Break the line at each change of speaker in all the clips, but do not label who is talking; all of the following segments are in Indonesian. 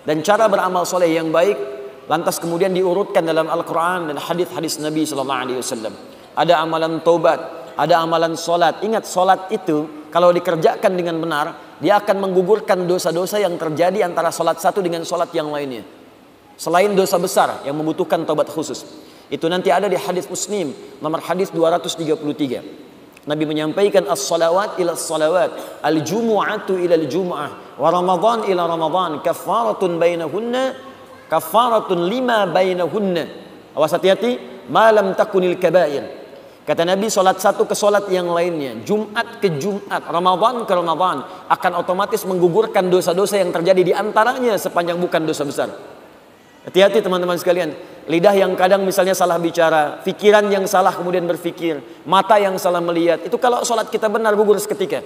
dan cara beramal soleh yang baik, lantas kemudian diurutkan dalam Al-Quran dan hadis-hadis Nabi Sallallahu Alaihi Wasallam. Ada amalan taubat, ada amalan solat. Ingat, solat itu kalau dikerjakan dengan benar, dia akan menggugurkan dosa-dosa yang terjadi antara solat satu dengan solat yang lainnya. Selain dosa besar yang membutuhkan taubat khusus. Itu nanti ada di hadis Muslim nomor hadis 233. Nabi menyampaikan as-salawat ila as-salawat, al-jumu'atu ila al-jumu'ah, wa ramadan ila ramadan, kafaratun bainahunna, kafaratun lima bainahunna. Awas hati-hati, malam takunil kabair. Kata Nabi, solat satu ke solat yang lainnya, Jumat ke Jumat, Ramadan ke Ramadan, akan otomatis menggugurkan dosa-dosa yang terjadi di antaranya sepanjang bukan dosa besar. Hati-hati teman-teman sekalian. Lidah yang kadang misalnya salah bicara, pikiran yang salah kemudian berpikir, mata yang salah melihat, itu kalau sholat kita benar gugur seketika.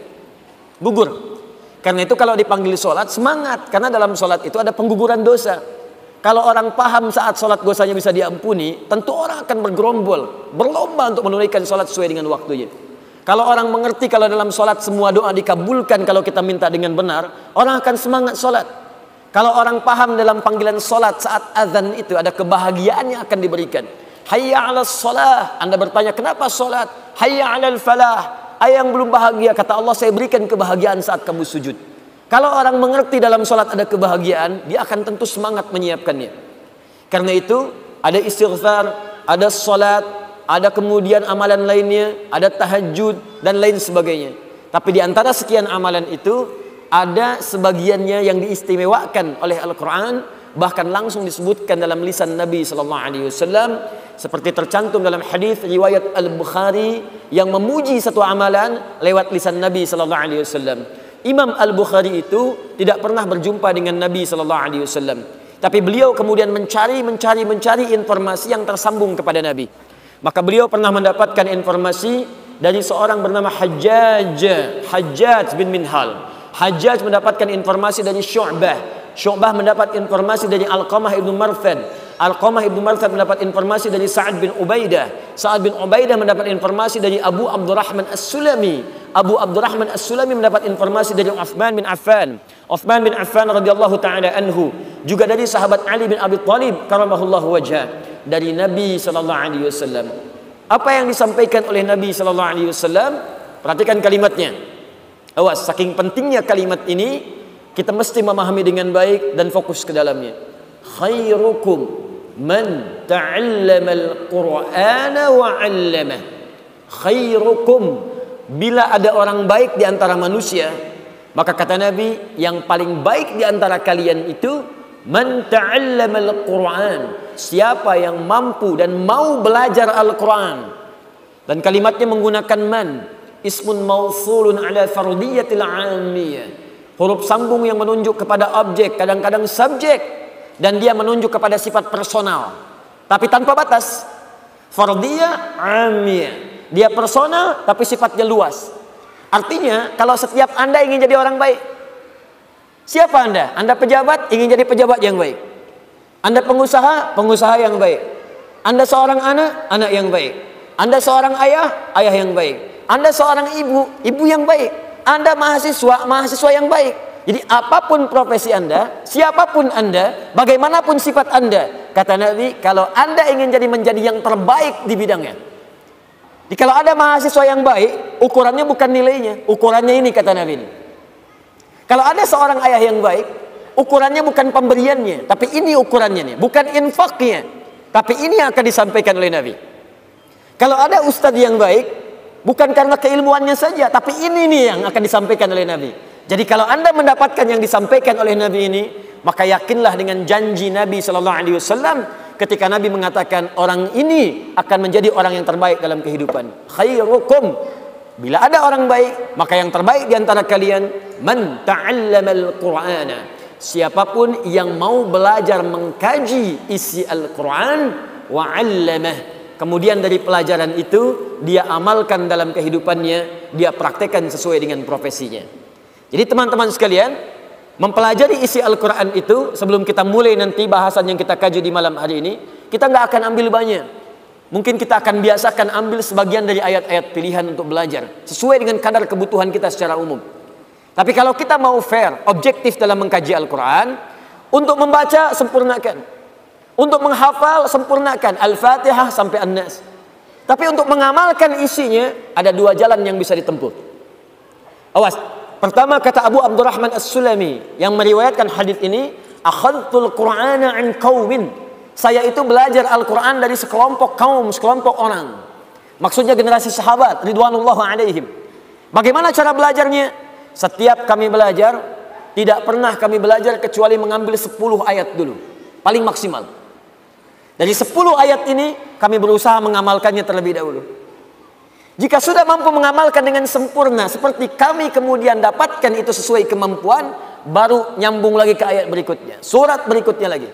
Gugur. Karena itu kalau dipanggil sholat, semangat. Karena dalam sholat itu ada pengguguran dosa. Kalau orang paham saat sholat dosanya bisa diampuni, tentu orang akan bergerombol, berlomba untuk menunaikan sholat sesuai dengan waktunya. Kalau orang mengerti kalau dalam sholat semua doa dikabulkan kalau kita minta dengan benar, orang akan semangat sholat. Kalau orang paham dalam panggilan solat saat azan itu ada kebahagiaan yang akan diberikan. Hayya 'alas shalah. Anda bertanya, kenapa solat? Hayya 'alal falah. Yang belum bahagia, kata Allah, saya berikan kebahagiaan saat kamu sujud. Kalau orang mengerti dalam solat ada kebahagiaan, dia akan tentu semangat menyiapkannya. Karena itu ada istighfar, ada solat, ada kemudian amalan lainnya, ada tahajud dan lain sebagainya. Tapi di antara sekian amalan itu ada sebagiannya yang diistimewakan oleh Al-Quran, bahkan langsung disebutkan dalam lisan Nabi Sallallahu Alaihi Wasallam, seperti tercantum dalam hadis riwayat Al-Bukhari yang memuji satu amalan lewat lisan Nabi Sallallahu Alaihi Wasallam. Imam Al-Bukhari itu tidak pernah berjumpa dengan Nabi Sallallahu Alaihi Wasallam, tapi beliau kemudian mencari informasi yang tersambung kepada Nabi. Maka beliau pernah mendapatkan informasi dari seorang bernama Hajjaj bin Minhal. Hajjaj mendapatkan informasi dari Syu'bah. Syu'bah mendapat informasi dari Alqamah ibnu Marthad. Alqamah ibnu Marthad mendapat informasi dari Sa'ad bin Ubaidah. Sa'ad bin Ubaidah mendapat informasi dari Abu Abdurrahman As-Sulami. Abu Abdurrahman As-Sulami mendapat informasi dari Uthman bin Affan. Uthman bin Affan radhiyallahu ta'ala anhu. Juga dari sahabat Ali bin Abi Thalib karamahullahu wajhah. Dari Nabi sallallahu alaihi wasallam. Apa yang disampaikan oleh Nabi sallallahu alaihi wasallam? Perhatikan kalimatnya. Awas, saking pentingnya kalimat ini, kita mesti memahami dengan baik dan fokus ke dalamnya. Khairukum man ta'allama al-Qur'ana wa 'allamah. Khairukum, bila ada orang baik di antara manusia, maka kata Nabi, yang paling baik di antara kalian itu man ta'allama al-Qur'an, siapa yang mampu dan mau belajar Al-Qur'an. Dan kalimatnya menggunakan man, ismun mausulun ala fardiyatil 'amiyah. Huruf sambung yang menunjuk kepada objek, kadang-kadang subjek, dan dia menunjuk kepada sifat personal, tapi tanpa batas. Fardiyah 'amiyah. Dia personal tapi sifatnya luas. Artinya, kalau setiap Anda ingin jadi orang baik, siapa Anda? Anda pejabat, ingin jadi pejabat yang baik. Anda pengusaha, pengusaha yang baik. Anda seorang anak, anak yang baik. Anda seorang ayah, ayah yang baik. Anda seorang ibu, ibu yang baik. Anda mahasiswa, mahasiswa yang baik. Jadi apapun profesi Anda, siapapun Anda, bagaimanapun sifat Anda, kata Nabi, kalau Anda ingin menjadi yang terbaik di bidangnya. Jadi kalau ada mahasiswa yang baik, ukurannya bukan nilainya, ukurannya ini, kata Nabi ini. Kalau ada seorang ayah yang baik, ukurannya bukan pemberiannya, tapi ini ukurannya nih, bukan infaknya, tapi ini yang akan disampaikan oleh Nabi. Kalau ada ustadz yang baik, bukan karena keilmuannya saja, tapi ini nih yang akan disampaikan oleh Nabi. Jadi kalau Anda mendapatkan yang disampaikan oleh Nabi ini, maka yakinlah dengan janji Nabi Sallallahu Alaihi Wasallam ketika Nabi mengatakan orang ini akan menjadi orang yang terbaik dalam kehidupan. Khairukum, bila ada orang baik, maka yang terbaik di antara kalian man ta'allamal Qur'ana, siapapun yang mau belajar mengkaji isi Al-Quran wa 'allamah. Kemudian dari pelajaran itu dia amalkan dalam kehidupannya, dia praktekkan sesuai dengan profesinya. Jadi teman-teman sekalian, mempelajari isi Al-Quran itu, sebelum kita mulai nanti bahasan yang kita kaji di malam hari ini, kita nggak akan ambil banyak. Mungkin kita akan biasakan ambil sebagian dari ayat-ayat pilihan untuk belajar, sesuai dengan kadar kebutuhan kita secara umum. Tapi kalau kita mau fair, objektif dalam mengkaji Al-Quran, Untuk membaca, sempurnakan. Untuk menghafal, sempurnakan. Al-Fatihah sampai An-Nas. Tapi untuk mengamalkan isinya, ada dua jalan yang bisa ditempuh. Awas. Pertama kata Abu Abdurrahman As-Sulami yang meriwayatkan hadis ini, akhadtul Qur'ana an qaumin. Saya itu belajar Al-Quran dari sekelompok kaum, sekelompok orang. Maksudnya generasi sahabat ridwanullah alaihim. Bagaimana cara belajarnya? Setiap kami belajar, tidak pernah kami belajar kecuali mengambil 10 ayat dulu. Paling maksimal. Dari 10 ayat ini kami berusaha mengamalkannya terlebih dahulu. Jika sudah mampu mengamalkan dengan sempurna seperti kami kemudian dapatkan itu sesuai kemampuan, baru nyambung lagi ke ayat berikutnya, surat berikutnya lagi.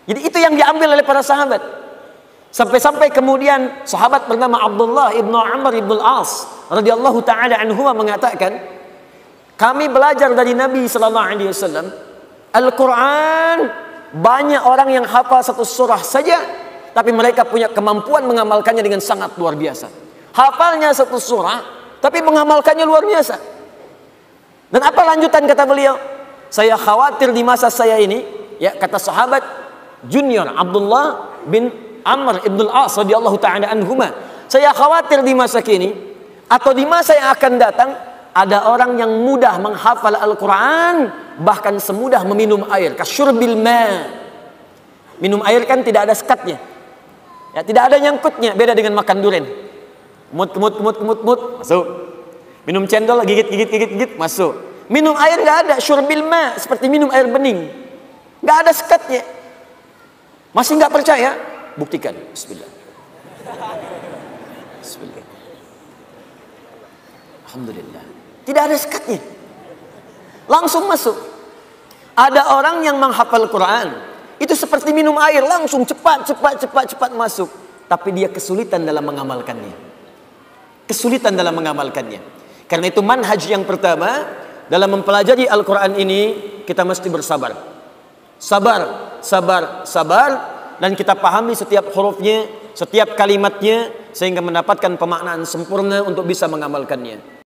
Jadi itu yang diambil oleh para sahabat. Sampai-sampai kemudian sahabat bernama Abdullah ibnu Amr ibnu Al-As radhiyallahu taala anhuma mengatakan, kami belajar dari Nabi sallallahu alaihi wasallam Al-Quran, banyak orang yang hafal satu surah saja, tapi mereka punya kemampuan mengamalkannya dengan sangat luar biasa. Hafalnya satu surah, tapi mengamalkannya luar biasa. Dan apa lanjutan kata beliau? Saya khawatir di masa saya ini, ya kata sahabat junior Abdullah bin Amr ibn Al-As radhiyallahu ta'ala anhuma, saya khawatir di masa kini atau di masa yang akan datang, ada orang yang mudah menghafal Al-Quran, bahkan semudah meminum air. Kasyurbil ma. Minum air kan tidak ada sekatnya, ya, tidak ada nyangkutnya. Beda dengan makan durian. Kemut, masuk. Minum cendol, gigit, masuk. Minum air nggak ada. Syurbil ma, seperti minum air bening. Nggak ada sekatnya. Masih nggak percaya? Buktikan. Bismillah. Bismillah. Alhamdulillah. Tidak ada sekatnya. Langsung masuk. Ada orang yang menghafal Quran, itu seperti minum air, langsung cepat masuk. Tapi dia kesulitan dalam mengamalkannya. Kesulitan dalam mengamalkannya. Karena itu manhaj yang pertama dalam mempelajari Al-Quran ini, kita mesti bersabar. Sabar. Dan kita pahami setiap hurufnya, setiap kalimatnya, sehingga mendapatkan pemaknaan sempurna untuk bisa mengamalkannya.